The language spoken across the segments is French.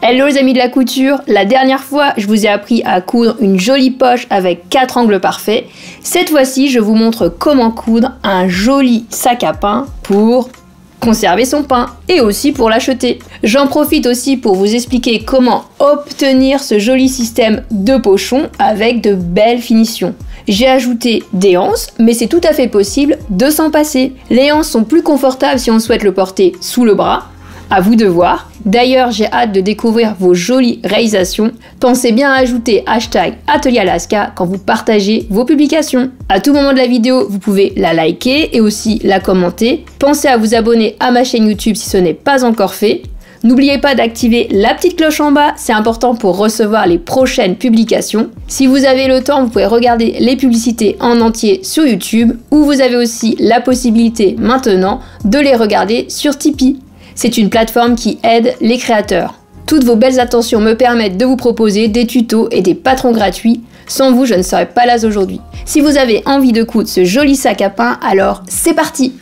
Hello les amis de la couture, la dernière fois je vous ai appris à coudre une jolie poche avec 4 angles parfaits. Cette fois-ci je vous montre comment coudre un joli sac à pain pour conserver son pain et aussi pour l'acheter. J'en profite aussi pour vous expliquer comment obtenir ce joli système de pochon avec de belles finitions. J'ai ajouté des anses, mais c'est tout à fait possible de s'en passer. Les anses sont plus confortables si on souhaite le porter sous le bras. À vous de voir. D'ailleurs, j'ai hâte de découvrir vos jolies réalisations. Pensez bien à ajouter #AtelierAlaska quand vous partagez vos publications. À tout moment de la vidéo, vous pouvez la liker et aussi la commenter. Pensez à vous abonner à ma chaîne YouTube si ce n'est pas encore fait. N'oubliez pas d'activer la petite cloche en bas, c'est important pour recevoir les prochaines publications. Si vous avez le temps, vous pouvez regarder les publicités en entier sur YouTube ou vous avez aussi la possibilité maintenant de les regarder sur Tipeee. C'est une plateforme qui aide les créateurs. Toutes vos belles attentions me permettent de vous proposer des tutos et des patrons gratuits. Sans vous, je ne serais pas là aujourd'hui. Si vous avez envie de coudre ce joli sac à pain, alors c'est parti!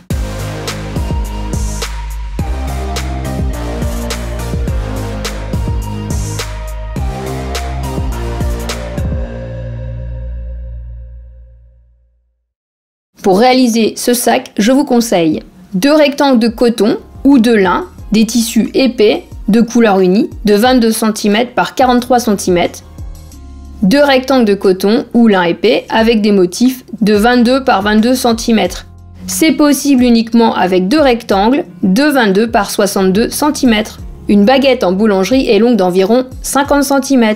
Pour réaliser ce sac, je vous conseille 2 rectangles de coton ou de lin, des tissus épais de couleur unie de 22 cm par 43 cm, 2 rectangles de coton ou lin épais avec des motifs de 22 par 22 cm. C'est possible uniquement avec 2 rectangles de 22 par 62 cm. Une baguette en boulangerie est longue d'environ 50 cm.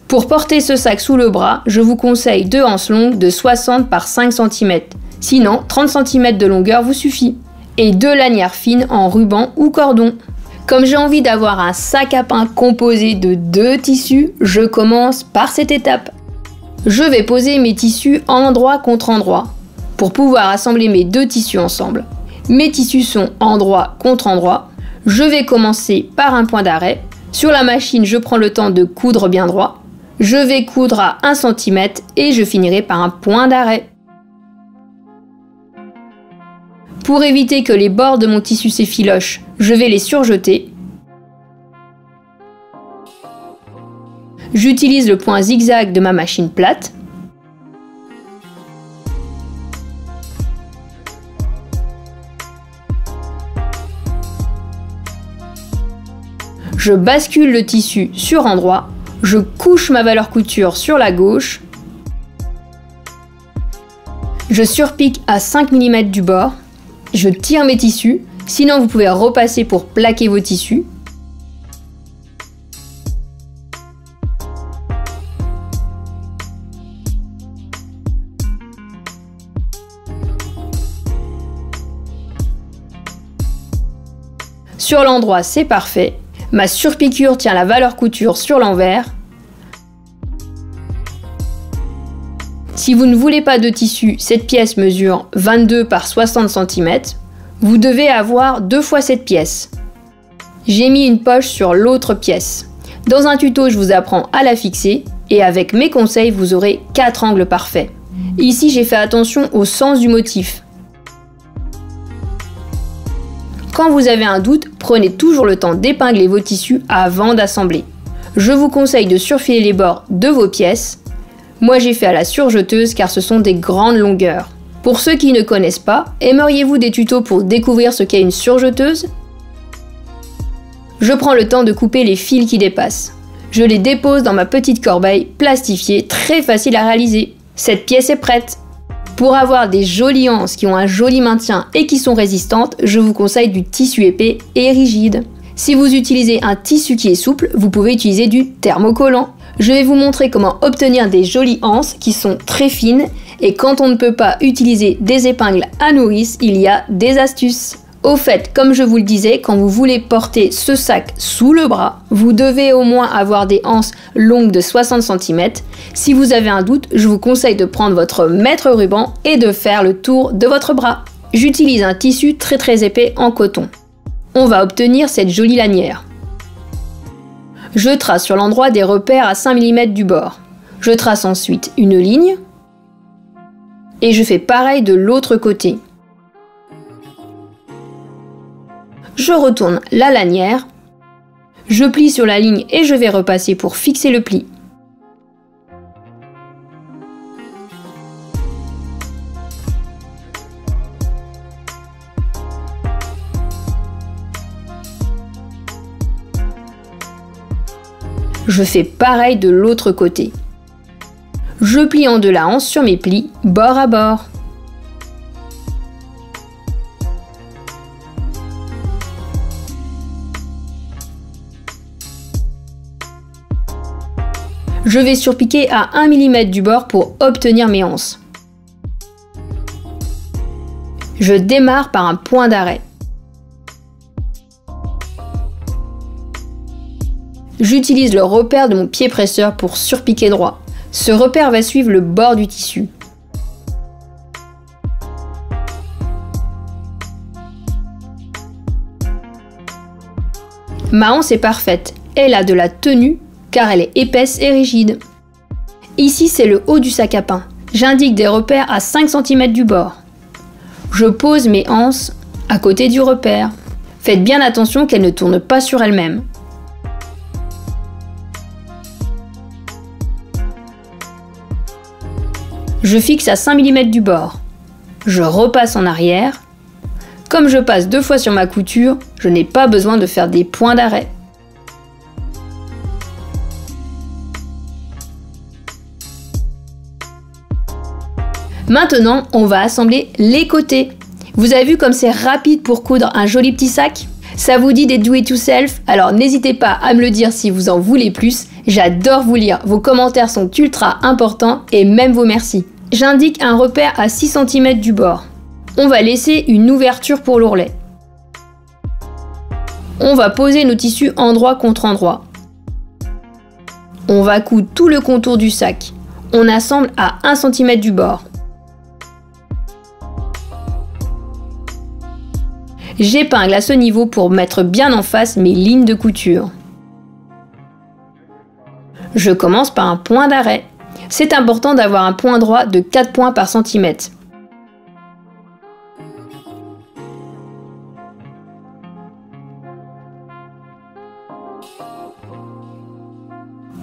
Pour porter ce sac sous le bras, je vous conseille 2 anses longues de 60 par 5 cm. Sinon, 30 cm de longueur vous suffit. Et 2 lanières fines en ruban ou cordon. Comme j'ai envie d'avoir un sac à pain composé de 2 tissus, je commence par cette étape. Je vais poser mes tissus endroit contre endroit pour pouvoir assembler mes 2 tissus ensemble. Mes tissus sont endroit contre endroit. Je vais commencer par un point d'arrêt. Sur la machine, je prends le temps de coudre bien droit. Je vais coudre à 1 cm et je finirai par un point d'arrêt. Pour éviter que les bords de mon tissu s'effilochent, je vais les surjeter. J'utilise le point zigzag de ma machine plate. Je bascule le tissu sur endroit. Je couche ma valeur couture sur la gauche. Je surpique à 5 mm du bord. Je tire mes tissus, sinon vous pouvez repasser pour plaquer vos tissus. Sur l'endroit, c'est parfait. Ma surpiqûre tient la valeur couture sur l'envers. Si vous ne voulez pas de tissu, cette pièce mesure 22 par 60 cm. Vous devez avoir 2 fois cette pièce. J'ai mis une poche sur l'autre pièce. Dans un tuto, je vous apprends à la fixer et avec mes conseils, vous aurez 4 angles parfaits. Ici, j'ai fait attention au sens du motif. Quand vous avez un doute, prenez toujours le temps d'épingler vos tissus avant d'assembler. Je vous conseille de surfiler les bords de vos pièces. Moi j'ai fait à la surjeteuse car ce sont des grandes longueurs. Pour ceux qui ne connaissent pas, aimeriez-vous des tutos pour découvrir ce qu'est une surjeteuse? Je prends le temps de couper les fils qui dépassent. Je les dépose dans ma petite corbeille plastifiée, très facile à réaliser. Cette pièce est prête. Pour avoir des jolies anses qui ont un joli maintien et qui sont résistantes, je vous conseille du tissu épais et rigide. Si vous utilisez un tissu qui est souple, vous pouvez utiliser du thermocollant. Je vais vous montrer comment obtenir des jolies anses qui sont très fines et quand on ne peut pas utiliser des épingles à nourrice, il y a des astuces. Au fait, comme je vous le disais, quand vous voulez porter ce sac sous le bras, vous devez au moins avoir des anses longues de 60 cm. Si vous avez un doute, je vous conseille de prendre votre mètre ruban et de faire le tour de votre bras. J'utilise un tissu très épais en coton. On va obtenir cette jolie lanière. Je trace sur l'endroit des repères à 5 mm du bord. Je trace ensuite une ligne et je fais pareil de l'autre côté. Je retourne la lanière Je plie sur la ligne et je vais repasser pour fixer le pli. Je fais pareil de l'autre côté. Je plie en 2 la hanse sur mes plis, bord à bord. Je vais surpiquer à 1 mm du bord pour obtenir mes anses. Je démarre par un point d'arrêt. J'utilise le repère de mon pied presseur pour surpiquer droit. Ce repère va suivre le bord du tissu. Ma anse est parfaite. Elle a de la tenue car elle est épaisse et rigide. Ici, c'est le haut du sac à pain. J'indique des repères à 5 cm du bord. Je pose mes anses à côté du repère. Faites bien attention qu'elles ne tournent pas sur elles-mêmes. Je fixe à 5 mm du bord. Je repasse en arrière. Comme je passe 2 fois sur ma couture, je n'ai pas besoin de faire des points d'arrêt. Maintenant, on va assembler les côtés. Vous avez vu comme c'est rapide pour coudre un joli petit sac? Ça vous dit des do it yourself? Alors n'hésitez pas à me le dire si vous en voulez plus. J'adore vous lire, vos commentaires sont ultra importants et même vos merci. J'indique un repère à 6 cm du bord. On va laisser une ouverture pour l'ourlet. On va poser nos tissus endroit contre endroit. On va coudre tout le contour du sac. On assemble à 1 cm du bord. J'épingle à ce niveau pour mettre bien en face mes lignes de couture. Je commence par un point d'arrêt. C'est important d'avoir un point droit de 4 points par centimètre.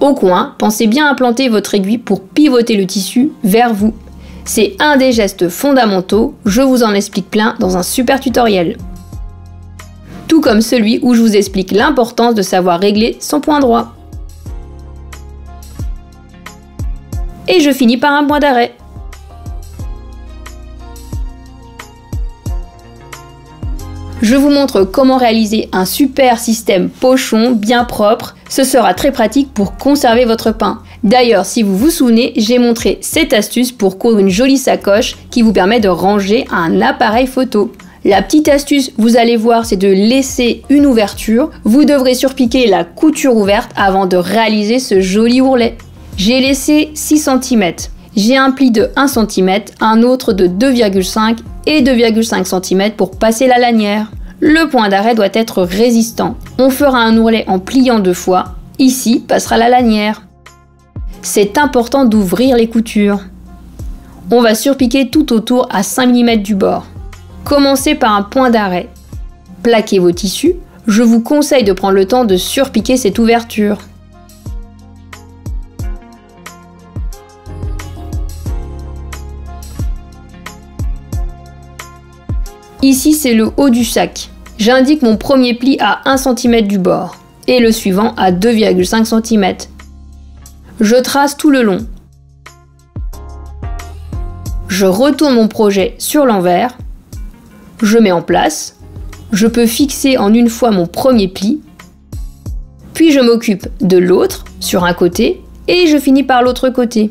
Au coin, pensez bien à planter votre aiguille pour pivoter le tissu vers vous. C'est un des gestes fondamentaux, je vous en explique plein dans un super tutoriel. Tout comme celui où je vous explique l'importance de savoir régler son point droit. Et je finis par un point d'arrêt. Je vous montre comment réaliser un super système pochon bien propre. Ce sera très pratique pour conserver votre pain. D'ailleurs, si vous vous souvenez, j'ai montré cette astuce pour coudre une jolie sacoche qui vous permet de ranger un appareil photo. La petite astuce, vous allez voir, c'est de laisser une ouverture. Vous devrez surpiquer la couture ouverte avant de réaliser ce joli ourlet. J'ai laissé 6 cm. J'ai un pli de 1 cm, un autre de 2,5 et 2,5 cm pour passer la lanière. Le point d'arrêt doit être résistant. On fera un ourlet en pliant 2 fois. Ici passera la lanière. C'est important d'ouvrir les coutures. On va surpiquer tout autour à 5 mm du bord. Commencez par un point d'arrêt. Plaquez vos tissus. Je vous conseille de prendre le temps de surpiquer cette ouverture. Ici, c'est le haut du sac. J'indique mon premier pli à 1 cm du bord et le suivant à 2,5 cm. Je trace tout le long. Je retourne mon projet sur l'envers. Je mets en place. Je peux fixer en une fois mon premier pli. Puis je m'occupe de l'autre sur un côté et je finis par l'autre côté.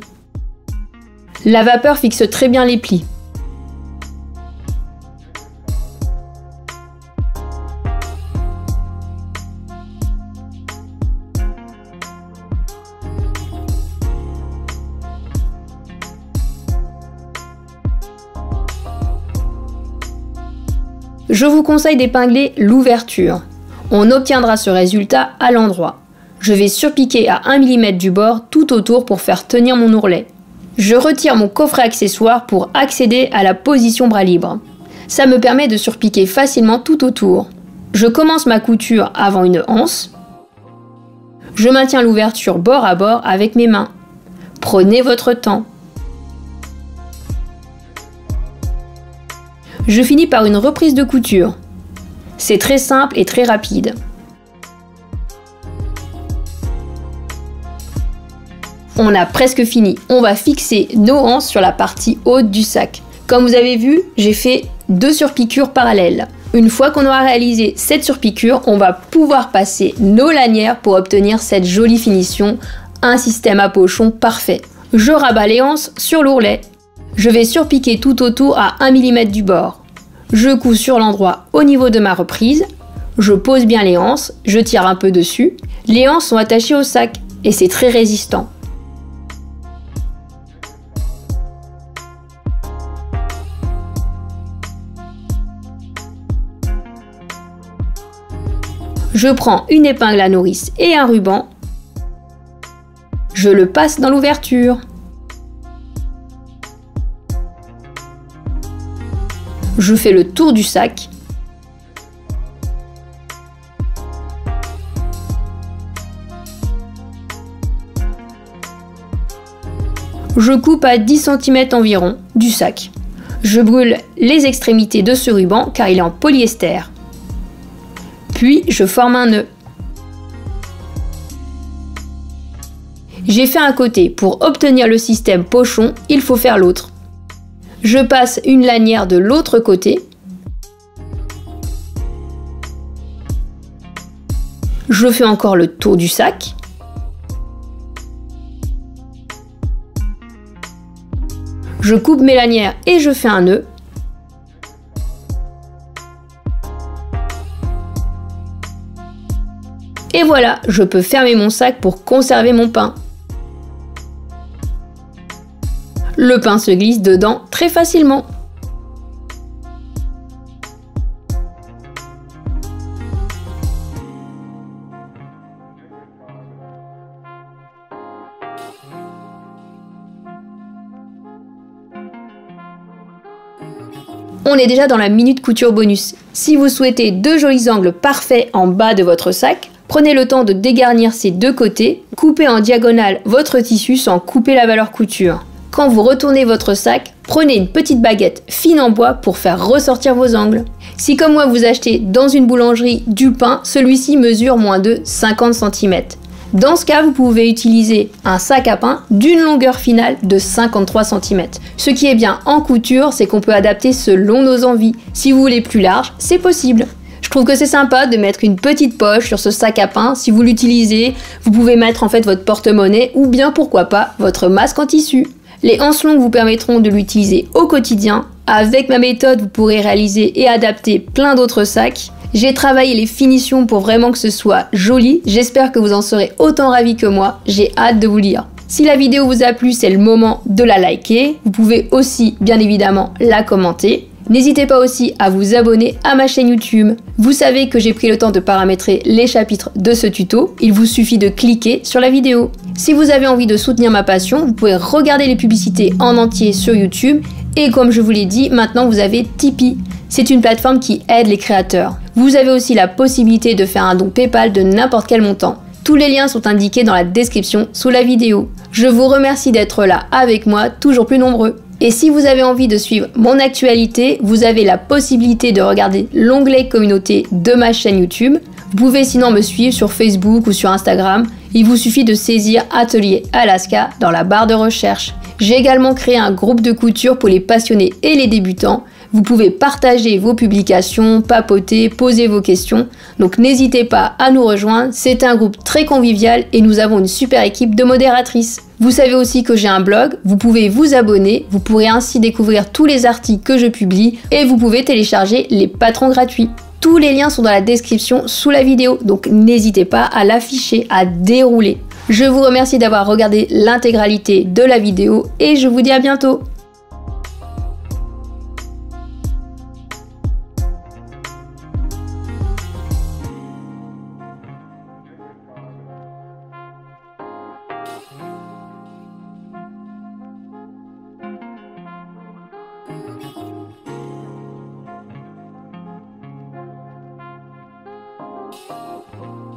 La vapeur fixe très bien les plis. Je vous conseille d'épingler l'ouverture. On obtiendra ce résultat à l'endroit. Je vais surpiquer à 1 mm du bord tout autour pour faire tenir mon ourlet. Je retire mon coffret accessoire pour accéder à la position bras libre. Ça me permet de surpiquer facilement tout autour. Je commence ma couture avant une anse. Je maintiens l'ouverture bord à bord avec mes mains. Prenez votre temps. Je finis par une reprise de couture. C'est très simple et très rapide. On a presque fini. On va fixer nos anses sur la partie haute du sac. Comme vous avez vu, j'ai fait 2 surpiqûres parallèles. Une fois qu'on aura réalisé cette surpiqûre, on va pouvoir passer nos lanières pour obtenir cette jolie finition, un système à pochon parfait. Je rabats les anses sur l'ourlet. Je vais surpiquer tout autour à 1 mm du bord. Je couds sur l'endroit au niveau de ma reprise. Je pose bien les anses, je tire un peu dessus. Les anses sont attachées au sac et c'est très résistant. Je prends une épingle à nourrice et un ruban. Je le passe dans l'ouverture. Je fais le tour du sac. Je coupe à 10 cm environ du sac. Je brûle les extrémités de ce ruban car il est en polyester. Puis je forme un nœud. J'ai fait un côté. Pour obtenir le système pochon, il faut faire l'autre. Je passe une lanière de l'autre côté. Je fais encore le tour du sac. Je coupe mes lanières et je fais un nœud. Et voilà, je peux fermer mon sac pour conserver mon pain. Le pain se glisse dedans très facilement. On est déjà dans la minute couture bonus. Si vous souhaitez 2 jolis angles parfaits en bas de votre sac, prenez le temps de dégarnir ces 2 côtés, coupez en diagonale votre tissu sans couper la valeur couture. Quand vous retournez votre sac, prenez une petite baguette fine en bois pour faire ressortir vos angles. Si comme moi vous achetez dans une boulangerie du pain, celui-ci mesure moins de 50 cm. Dans ce cas, vous pouvez utiliser un sac à pain d'une longueur finale de 53 cm. Ce qui est bien en couture, c'est qu'on peut adapter selon nos envies. Si vous voulez plus large, c'est possible. Je trouve que c'est sympa de mettre une petite poche sur ce sac à pain. Si vous l'utilisez, vous pouvez mettre en fait votre porte-monnaie ou bien pourquoi pas votre masque en tissu. Les anses longues vous permettront de l'utiliser au quotidien. Avec ma méthode, vous pourrez réaliser et adapter plein d'autres sacs. J'ai travaillé les finitions pour vraiment que ce soit joli. J'espère que vous en serez autant ravis que moi. J'ai hâte de vous lire. Si la vidéo vous a plu, c'est le moment de la liker. Vous pouvez aussi, bien évidemment, la commenter. N'hésitez pas aussi à vous abonner à ma chaîne YouTube. Vous savez que j'ai pris le temps de paramétrer les chapitres de ce tuto. Il vous suffit de cliquer sur la vidéo. Si vous avez envie de soutenir ma passion, vous pouvez regarder les publicités en entier sur YouTube. Et comme je vous l'ai dit, maintenant vous avez Tipeee. C'est une plateforme qui aide les créateurs. Vous avez aussi la possibilité de faire un don PayPal de n'importe quel montant. Tous les liens sont indiqués dans la description sous la vidéo. Je vous remercie d'être là avec moi, toujours plus nombreux. Et si vous avez envie de suivre mon actualité, vous avez la possibilité de regarder l'onglet communauté de ma chaîne YouTube. Vous pouvez sinon me suivre sur Facebook ou sur Instagram. Il vous suffit de saisir Atelier Alaska dans la barre de recherche. J'ai également créé un groupe de couture pour les passionnés et les débutants. Vous pouvez partager vos publications, papoter, poser vos questions. Donc n'hésitez pas à nous rejoindre. C'est un groupe très convivial et nous avons une super équipe de modératrices. Vous savez aussi que j'ai un blog, vous pouvez vous abonner, vous pourrez ainsi découvrir tous les articles que je publie et vous pouvez télécharger les patrons gratuits. Tous les liens sont dans la description sous la vidéo, donc n'hésitez pas à l'afficher, à dérouler. Je vous remercie d'avoir regardé l'intégralité de la vidéo et je vous dis à bientôt. Oh.